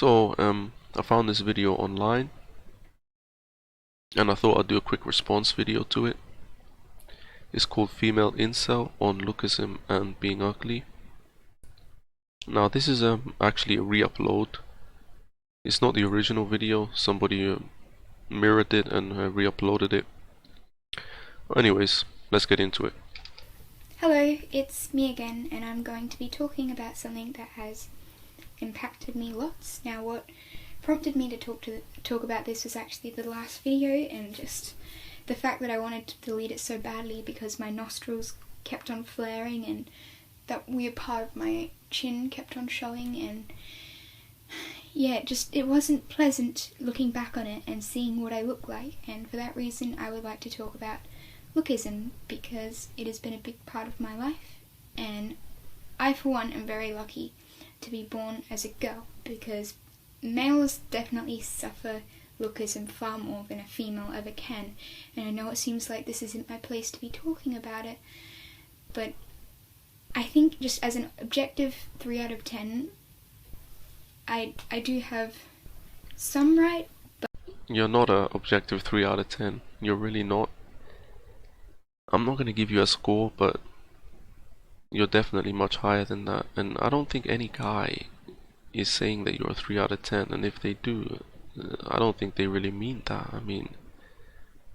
I found this video online and I thought I'd do a quick response video to it. It's called Female Incel on Lookism and Being Ugly. Now this is actually a re-upload. It's not the original video, somebody mirrored it and re-uploaded it. Anyways, let's get into it. Hello, it's me again, and I'm going to be talking about something that has impacted me lots. Now, what prompted me to talk about this was actually the last video, and just the fact that I wanted to delete it so badly because my nostrils kept on flaring and that weird part of my chin kept on showing, and yeah, it wasn't pleasant looking back on it and seeing what I look like. And for that reason, I would like to talk about Lookism, because it has been a big part of my life, and I for one am very lucky to be born as a girl, because males definitely suffer lookism far more than a female ever can. And I know it seems like this isn't my place to be talking about it, but I think just as an objective 3 out of 10, I do have some right, but You're not a objective 3 out of 10. You're really not. I'm not going to give you a score, but you're definitely much higher than that. And I don't think any guy is saying that you're a 3 out of 10. And if they do, I don't think they really mean that. I mean,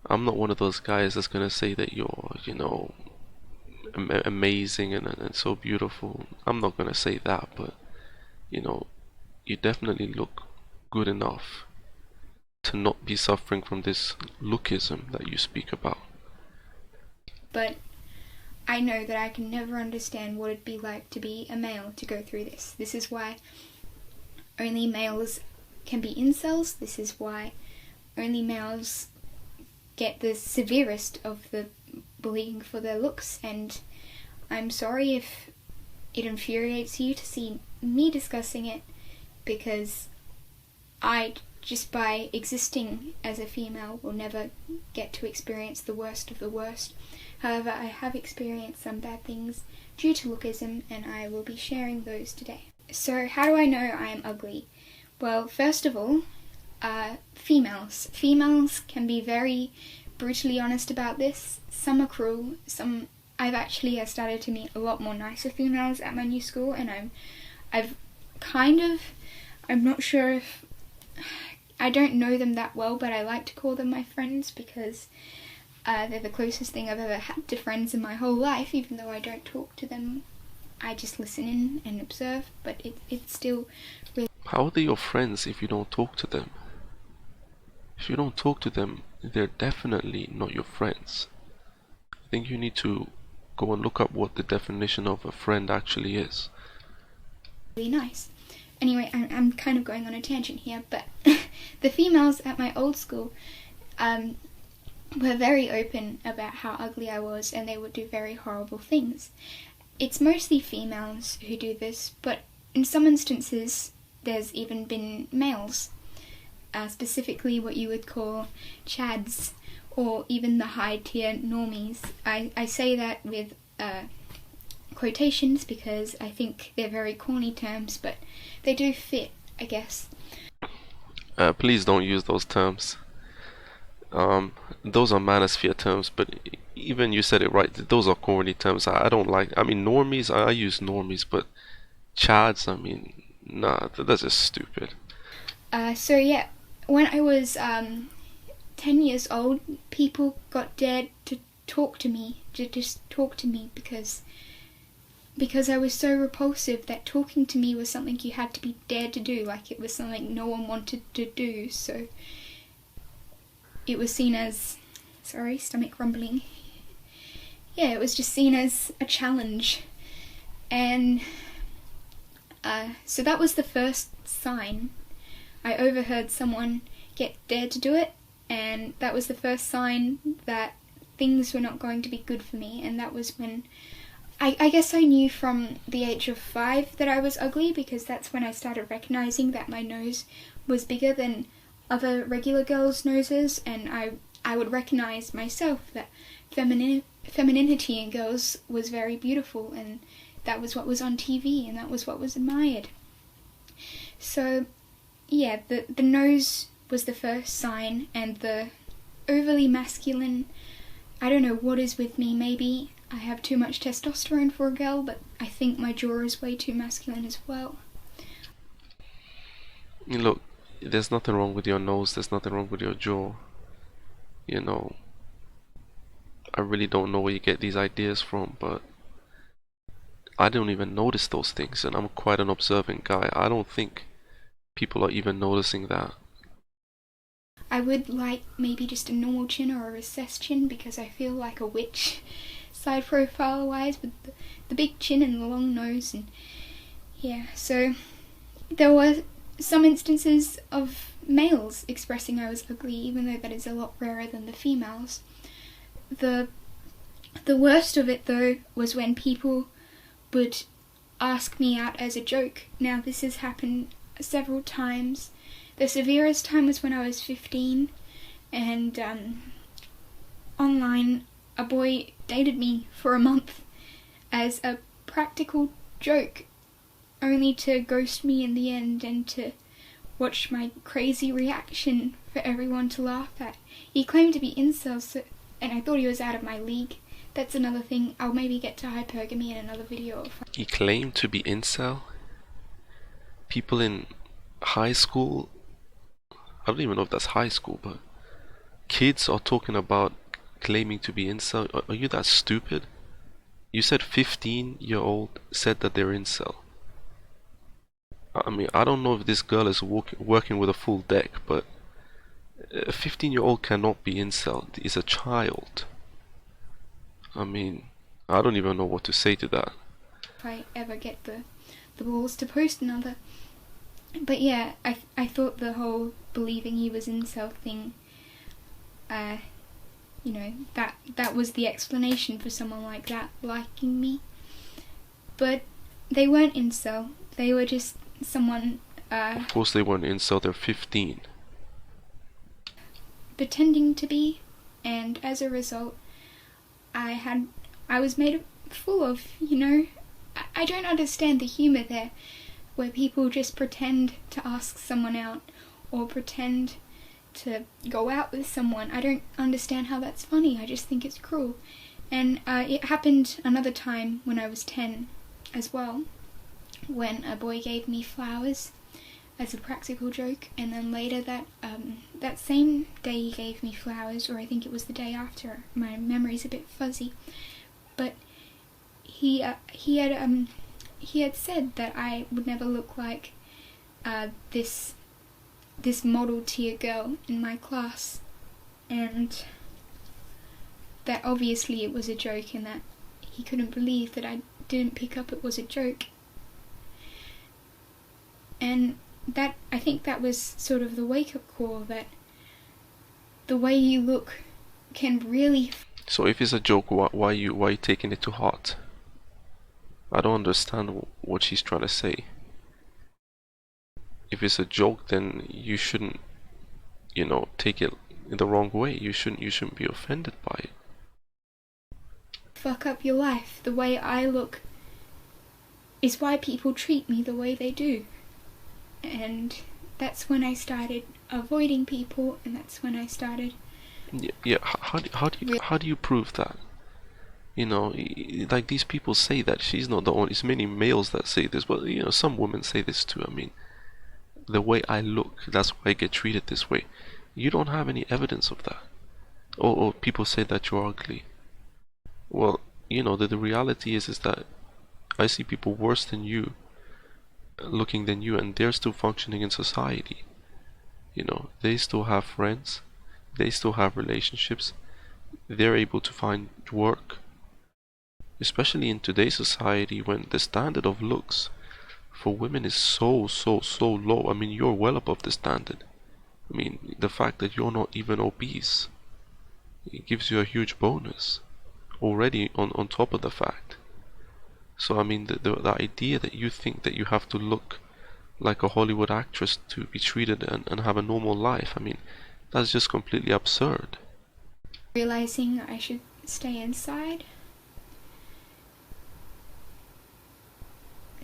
I'm not one of those guys that's going to say that you're, amazing and so beautiful. I'm not going to say that, but, you definitely look good enough to not be suffering from this lookism that you speak about. I know that I can never understand what it'd be like to be a male to go through this. This is why only males can be incels. This is why only males get the severest of the bullying for their looks, and I'm sorry if it infuriates you to see me discussing it, because I, just by existing as a female, will never get to experience the worst of the worst. However, I have experienced some bad things due to lookism, and I will be sharing those today. So, how do I know I am ugly? Well, first of all, females. Females can be very brutally honest about this. Some are cruel, I've started to meet a lot more nicer females at my new school, and I'm not sure if, I don't know them that well, but I like to call them my friends, because they're the closest thing I've ever had to friends in my whole life. Even though I don't talk to them, I just listen in and observe, but it's still really... How are they your friends if you don't talk to them? If you don't talk to them, they're definitely not your friends. I think you need to go and look up what the definition of a friend actually is. really nice. Anyway, I'm kind of going on a tangent here, but the females at my old school were very open about how ugly I was, and they would do very horrible things. It's mostly females who do this, but in some instances there's even been males, specifically what you would call chads, or even the high-tier normies. I say that with quotations because I think they're very corny terms, but they do fit, I guess. Please don't use those terms. Those are manosphere terms, but even you said it right, those are corny terms. I don't like, I mean, normies, I use normies, but chads, I mean, nah, that's just stupid. So yeah, when I was 10 years old, people got dared to talk to me, because I was so repulsive that talking to me was something you had to be dared to do, like it was something no one wanted to do. So it was seen as, sorry, stomach rumbling. Yeah, it was just seen as a challenge. And so that was the first sign. I overheard someone get dared to do it, and that was the first sign that things were not going to be good for me. And that was when I guess I knew from the age of 5 that I was ugly, because that's when I started recognising that my nose was bigger than other regular girls' noses, and I would recognise myself that femininity in girls was very beautiful, and that was what was on TV, and that was what was admired. So yeah, the nose was the first sign, and the overly masculine, I don't know what is with me. Maybe I have too much testosterone for a girl, but I think my jaw is way too masculine as well. Look, there's nothing wrong with your nose, there's nothing wrong with your jaw. You know, I really don't know where you get these ideas from, but I don't even notice those things, and I'm quite an observant guy. I don't think people are even noticing that. I would like maybe just a normal chin or a recessed chin, because I feel like a witch side profile wise, with the big chin and the long nose. And yeah, so there were some instances of males expressing I was ugly, even though that is a lot rarer than the females. The worst of it though was when people would ask me out as a joke. Now this has happened several times. The severest time was when I was 15, and online a boy dated me for a month as a practical joke, only to ghost me in the end and to watch my crazy reaction for everyone to laugh at. He claimed to be incel, and I thought he was out of my league. That's another thing. I'll maybe get to hypergamy in another video. He claimed to be incel? People in high school, I don't even know if that's high school, but kids are talking about claiming to be incel. Are you that stupid? You said 15-year-old said that they're incel. I mean, I don't know if this girl is working with a full deck, but a 15-year-old cannot be incel. He's a child. I mean, I don't even know what to say to that. If I ever get the balls to post another. But yeah, I thought the whole believing he was incel thing, you know, that was the explanation for someone like that liking me. But they weren't incel. They were just someone Of course they weren't incel, they're 15. pretending to be, and as a result I was made a fool of, you know. I don't understand the humour there, where people just pretend to ask someone out or pretend to go out with someone. I don't understand how that's funny. I just think it's cruel. And it happened another time when I was 10 as well, when a boy gave me flowers as a practical joke, and then later that same day he gave me flowers, or I think it was the day after, my memory's a bit fuzzy, but he had said that I would never look like this model tier girl in my class, and that obviously it was a joke, and that he couldn't believe that I didn't pick up it was a joke. And that, I think that was sort of the wake-up call, that the way you look can really... So if it's a joke, why are you taking it to heart? I don't understand what she's trying to say. If it's a joke, then you shouldn't, you know, take it the wrong way. You shouldn't be offended by it. fuck up your life. The way I look is why people treat me the way they do. And that's when I started avoiding people, and that's when I started... Yeah. How do you prove that? You know, like these people say that she's not the only. It's many males that say this, but you know, some women say this too. I mean, the way I look, that's why I get treated this way. You don't have any evidence of that. Or people say that you're ugly. Well, you know, the reality is that I see people worse than you, looking than you, and they're still functioning in society. You know, they still have friends, they still have relationships, they're able to find work. Especially in today's society, when the standard of looks for women is so low. I mean, you're well above the standard. I mean, the fact that you're not even obese, it gives you a huge bonus already on top of the fact. So I mean, the idea that you think that you have to look like a Hollywood actress to be treated and have a normal life, I mean, that's just completely absurd. Realizing I should stay inside.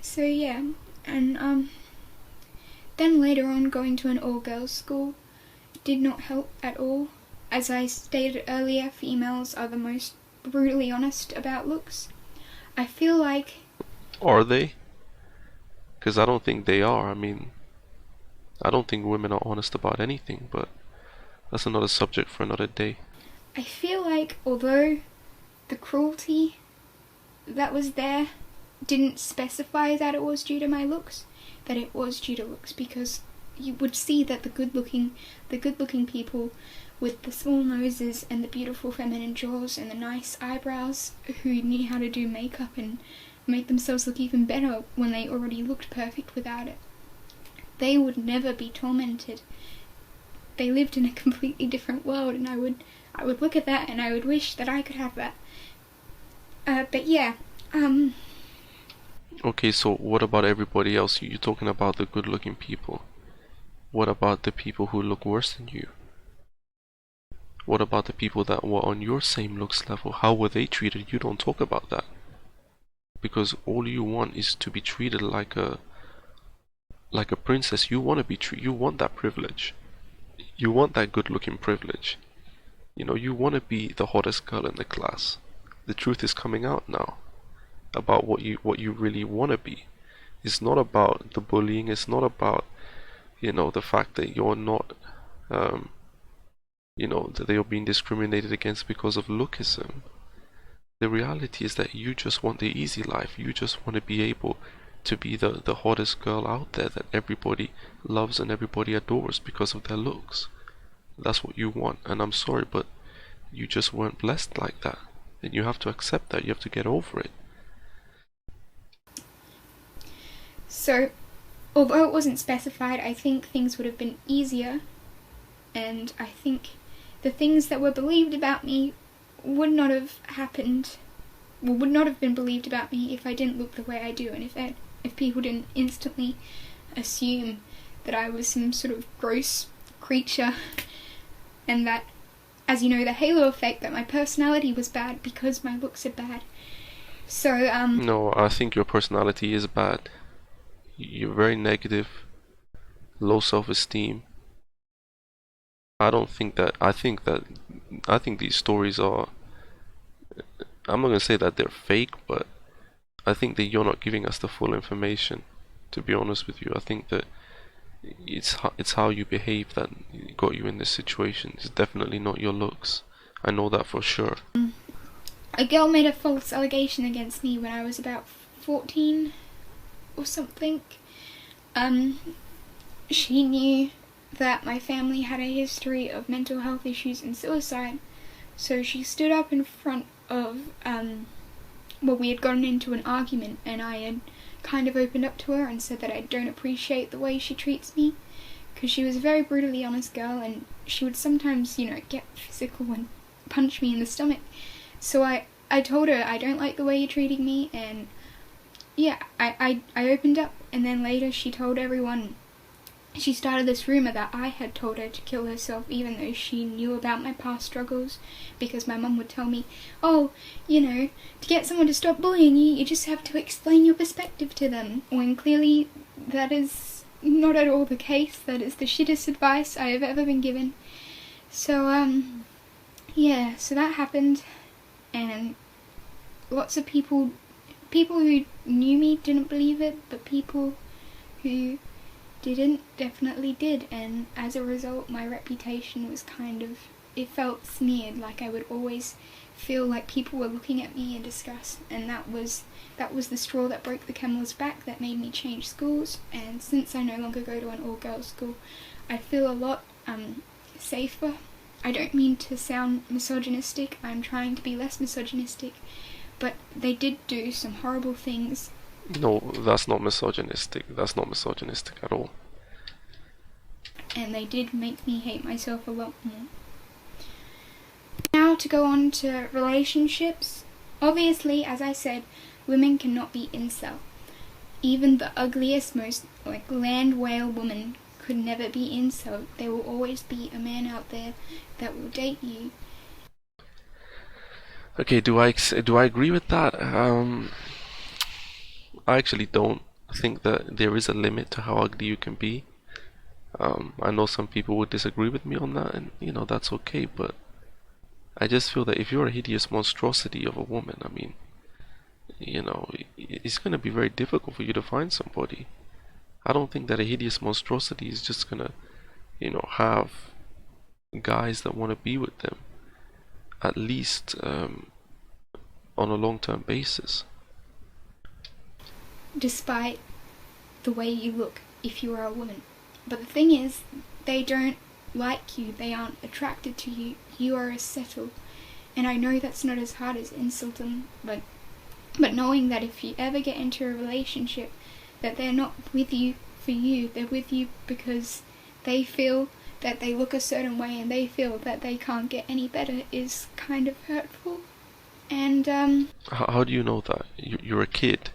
So yeah, and Then later on, going to an all-girls school did not help at all. As I stated earlier, females are the most brutally honest about looks. I feel like... Are they? Because I don't think they are. I mean, I don't think women are honest about anything, but that's another subject for another day. I feel like although the cruelty that was there didn't specify that it was due to my looks, that it was due to looks, because you would see that the good looking people with the small noses and the beautiful feminine jaws and the nice eyebrows, who knew how to do makeup and make themselves look even better when they already looked perfect without it, they would never be tormented. They lived in a completely different world, and I would look at that and I would wish that I could have that. But yeah, Okay, so what about everybody else? You're talking about the good looking people. What about the people who look worse than you? What about the people that were on your same looks level? How were they treated? You don't talk about that. Because all you want is to be treated like a princess. You want to be you want that privilege. You want that good looking privilege. You know, you want to be the hottest girl in the class. The truth is coming out now about what you really want to be. It's not about the bullying. It's not about, you know, the fact that you're not, you know, that you're being discriminated against because of lookism. The reality is that you just want the easy life. You just want to be able to be the hottest girl out there that everybody loves and everybody adores because of their looks. That's what you want, and I'm sorry, but you just weren't blessed like that, and you have to accept that. You have to get over it. so although it wasn't specified, I think things would have been easier, and I think the things that were believed about me would not have happened, would not have been believed about me if I didn't look the way I do, and if people didn't instantly assume that I was some sort of gross creature, and that, as you know, the halo effect, that my personality was bad because my looks are bad. So, No, I think your personality is bad. You're very negative, low self-esteem. I think these stories are, I'm not gonna say that they're fake, but I think that you're not giving us the full information, to be honest with you. I think that it's how you behave that got you in this situation. It's definitely not your looks. I know that for sure. a girl made a false allegation against me when I was about 14 or something. She knew that my family had a history of mental health issues and suicide, so she stood up in front of, we had gotten into an argument, and I had kind of opened up to her and said that I don't appreciate the way she treats me, because she was a very brutally honest girl, and she would sometimes, you know, get physical and punch me in the stomach. So I told her, I don't like the way you're treating me, and yeah, I opened up, and then later she told everyone, she started this rumour that I had told her to kill herself, even though she knew about my past struggles, because my mum would tell me, oh, you know, to get someone to stop bullying you, you just have to explain your perspective to them, when clearly that is not at all the case. That is the shittest advice I have ever been given. So, yeah, so that happened, and lots of people who knew me didn't believe it, but people who didn't definitely did, and as a result my reputation was kind of, it felt smeared, like I would always feel like people were looking at me in disgust, and that was the straw that broke the camel's back, that made me change schools. And since I no longer go to an all-girls school, I feel a lot safer. I don't mean to sound misogynistic, I'm trying to be less misogynistic, but they did do some horrible things. No, that's not misogynistic. That's not misogynistic at all. And they did make me hate myself a lot more. Now to go on to relationships. Obviously, as I said, women cannot be incel. Even the ugliest, most land whale woman could never be incel. There will always be a man out there that will date you. Okay, do I agree with that? I actually don't think that there is a limit to how ugly you can be. I know some people would disagree with me on that, and you know, that's okay, but I just feel that if you're a hideous monstrosity of a woman, I mean, you know, it's gonna be very difficult for you to find somebody. I don't think that a hideous monstrosity is just gonna, you know, have guys that want to be with them, at least on a long-term basis. Despite the way you look if you are a woman. But the thing is, they don't like you, they aren't attracted to you, you are a settle. And I know that's not as hard as Incel, but knowing that if you ever get into a relationship, that they're not with you for you, they're with you because they feel that they look a certain way and they feel that they can't get any better is kind of hurtful. And How do you know that? You're a kid.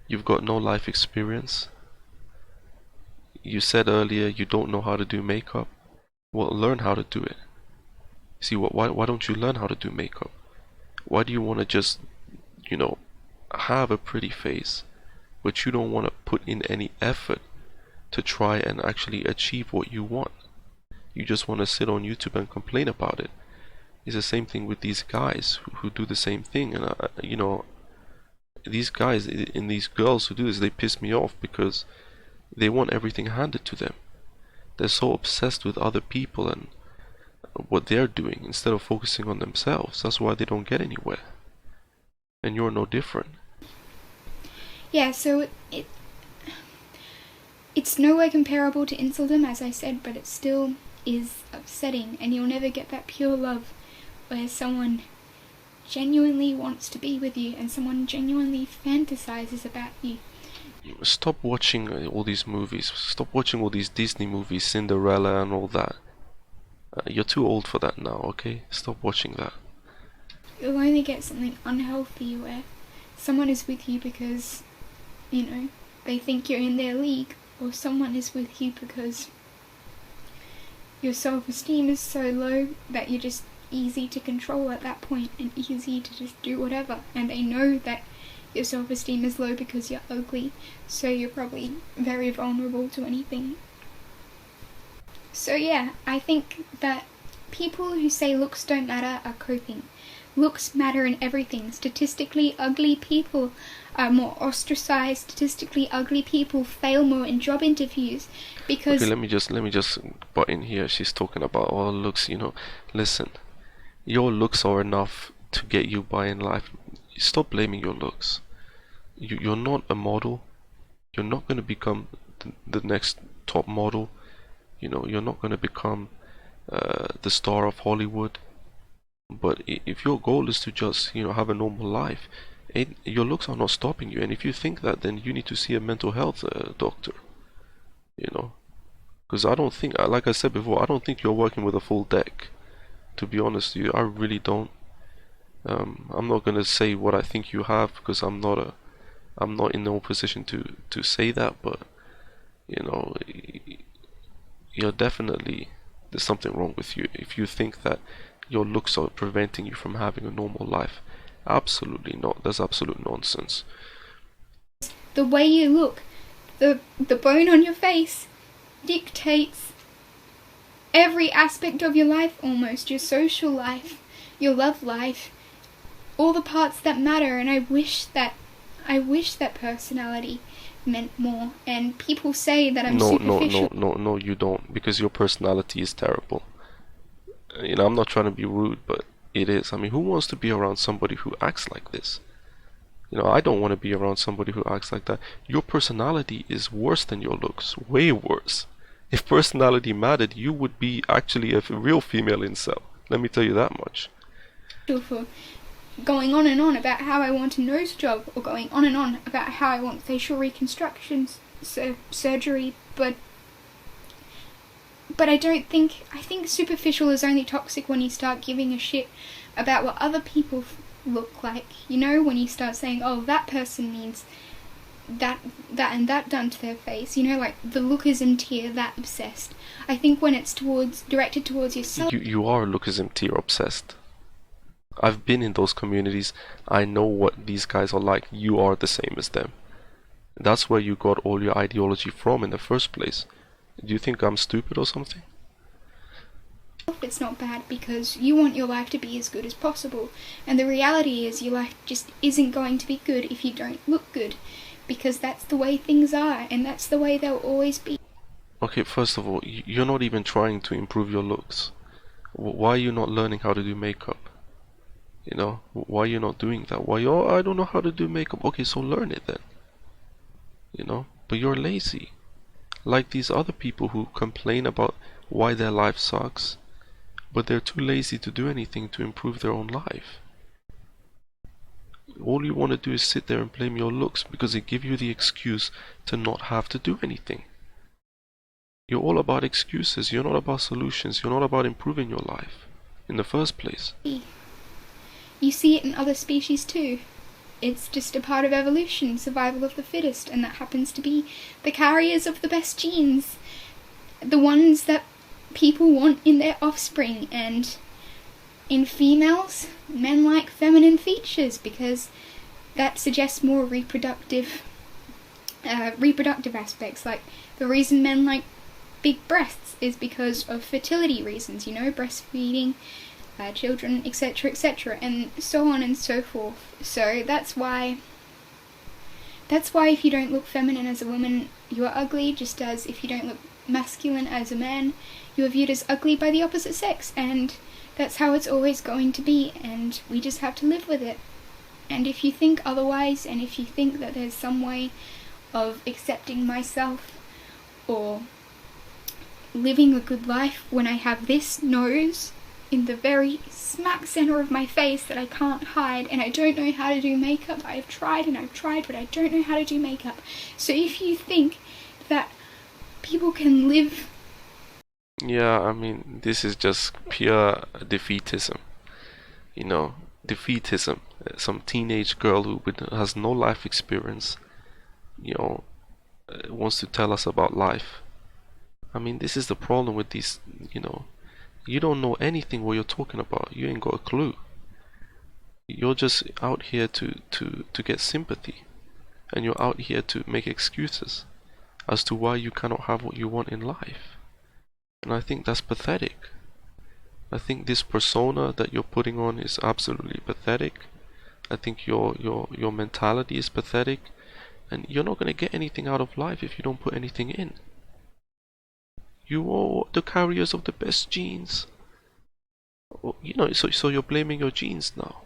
You've got no life experience. You said earlier you don't know how to do makeup. Well, learn how to do it. See, why don't you learn how to do makeup? Why do you want to just, you know, have a pretty face, but you don't want to put in any effort to try and actually achieve what you want? You just want to sit on YouTube and complain about it. It's the same thing with these guys who do the same thing, and you know, these guys and these girls who do this, they piss me off because they want everything handed to them. They're so obsessed with other people and what they're doing instead of focusing on themselves. That's why they don't get anywhere. And you're no different. yeah, so it's no way comparable to Inceldom, as I said, but it still is upsetting, and you'll never get that pure love where someone genuinely wants to be with you and someone genuinely fantasizes about you. Stop watching all these movies. Stop watching all these Disney movies, Cinderella and all that. You're too old for that now, okay? Stop watching that. You'll only get something unhealthy where someone is with you because, you know, they think you're in their league, or someone is with you because your self-esteem is so low that you're just easy to control at that point and easy to just do whatever, and they know that your self-esteem is low because you're ugly, so you're probably very vulnerable to anything. So yeah, I think that people who say looks don't matter are coping. Looks matter in everything. Statistically ugly people are more ostracized. Statistically ugly people fail more in job interviews because... Okay, let me just butt in here. She's talking about all looks, you know. Listen, your looks are enough to get you by in life. Stop blaming your looks. You're not a model. You're not going to become the next top model. You know, you're not going to become the star of Hollywood. But if your goal is to just, you know, have a normal life, your looks are not stopping you. And if you think that, then you need to see a mental health doctor. You know, because I don't think, like I said before, I don't think you're working with a full deck. To be honest with you, I really don't. I'm not gonna say what I think you have because I'm not in no position to say that. But you know, you're definitely, there's something wrong with you if you think that your looks are preventing you from having a normal life. Absolutely not. That's absolute nonsense. The way you look, the bone on your face dictates every aspect of your life almost, your social life, your love life, all the parts that matter. And I wish that personality meant more. And people say that I'm superficial. No, you don't, because your personality is terrible. You know, I'm not trying to be rude, but it is. I mean, who wants to be around somebody who acts like this? You know, I don't want to be around somebody who acts like that. Your personality is worse than your looks, way worse. If personality mattered, you would be actually a real female incel. Let me tell you that much. For going on and on about how I want a nose job, or going on and on about how I want facial reconstruction surgery, but I think superficial is only toxic when you start giving a shit about what other people look like. You know, when you start saying, oh, that person needs that and that done to their face. You know, like the Lookism tier, that obsessed. I think when it's directed towards yourself... You are Lookism tier obsessed. I've been in those communities. I know what these guys are like. You are the same as them. That's where you got all your ideology from in the first place. Do you think I'm stupid or something? It's not bad because you want your life to be as good as possible, and the reality is your life just isn't going to be good if you don't look good, because that's the way things are and that's the way they'll always be. Okay, first of all, you're not even trying to improve your looks. Why are you not learning how to do makeup? You know, why are you not doing that? Why, oh, I don't know how to do makeup. Okay, so learn it then. You know, but you're lazy. Like these other people who complain about why their life sucks, but they're too lazy to do anything to improve their own life. All you want to do is sit there and blame your looks because they give you the excuse to not have to do anything. You're all about excuses, you're not about solutions, you're not about improving your life in the first place. You see it in other species too. It's just a part of evolution, survival of the fittest, and that happens to be the carriers of the best genes. The ones that people want in their offspring, and in females, men like feminine features because that suggests more reproductive aspects. Like the reason men like big breasts is because of fertility reasons, you know, breastfeeding, children, etc., and so on and so forth. So that's why if you don't look feminine as a woman, you are ugly, just as if you don't look masculine as a man, you are viewed as ugly by the opposite sex, and that's how it's always going to be, and we just have to live with it. And if you think otherwise, and if you think that there's some way of accepting myself or living a good life when I have this nose in the very smack center of my face that I can't hide, and I don't know how to do makeup. I've tried and I've tried, but I don't know how to do makeup. So if you think that people can live... Yeah, I mean, this is just pure defeatism. You know, defeatism. Some teenage girl who has no life experience, you know, wants to tell us about life. I mean, this is the problem with these, you know, you don't know anything what you're talking about. You ain't got a clue. You're just out here to get sympathy, and you're out here to make excuses as to why you cannot have what you want in life. And I think that's pathetic. I think this persona that you're putting on is absolutely pathetic. I think your mentality is pathetic, and you're not going to get anything out of life if you don't put anything in. You are the carriers of the best genes. You know, so you're blaming your genes now.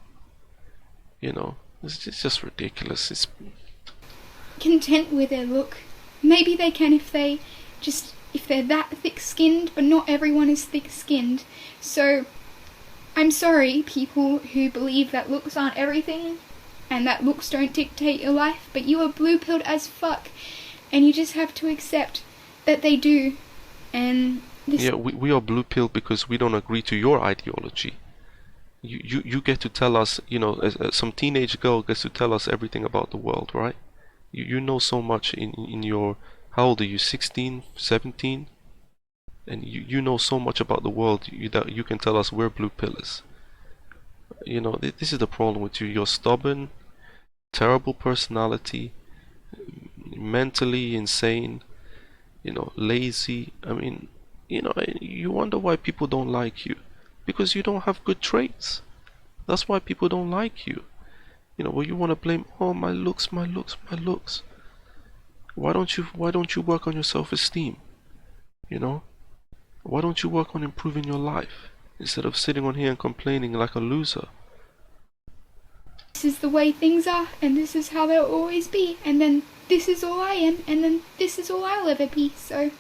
You know, it's just ridiculous. It's content with their look. Maybe they can if they're that thick-skinned, but not everyone is thick-skinned. So I'm sorry, people who believe that looks aren't everything and that looks don't dictate your life, but you are blue-pilled as fuck, and you just have to accept that they do. And yeah, we are blue-pilled because we don't agree to your ideology. You get to tell us, you know, some teenage girl gets to tell us everything about the world, right? You know so much in your, how old are you, 16, 17? And you know so much about the world that you can tell us we're blue pillars. You know, this is the problem with you. You're stubborn, terrible personality, mentally insane, you know, lazy. I mean, you know, you wonder why people don't like you. Because you don't have good traits. That's why people don't like you. You know, well, you want to blame, oh, my looks, my looks, my looks. Why don't you work on your self-esteem? You know? Why don't you work on improving your life instead of sitting on here and complaining like a loser? This is the way things are, and this is how they'll always be, and then this is all I am, and then this is all I'll ever be. So,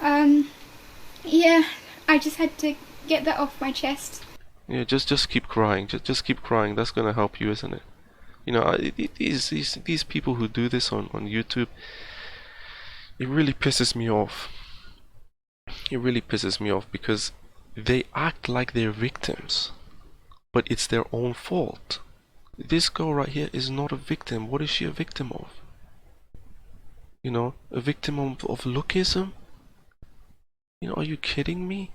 yeah, I just had to get that off my chest. Yeah, just keep crying. Just keep crying. That's gonna help you, isn't it? You know, these people who do this on YouTube, it really pisses me off. It really pisses me off because they act like they're victims, but it's their own fault. This girl right here is not a victim. What is she a victim of? You know, a victim of lookism? You know, are you kidding me?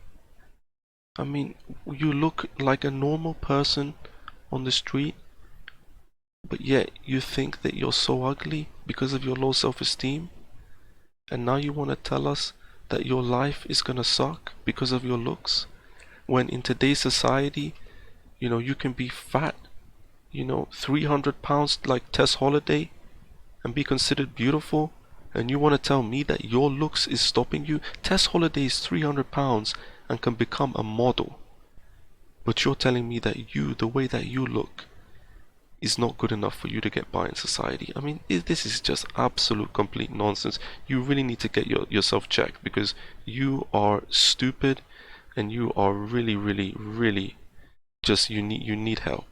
I mean, you look like a normal person on the street, but yet you think that you're so ugly because of your low self-esteem? And now you want to tell us that your life is gonna suck because of your looks? When in today's society, you can be fat, 300 pounds like Tess Holiday, and be considered beautiful, and you want to tell me that your looks is stopping you? Tess Holiday is 300 pounds and can become a model, but you're telling me that the way that you look is not good enough for you to get by in society. I mean, this is just absolute complete nonsense. You really need to get yourself checked, because you are stupid and you are really, really, really just, you need help.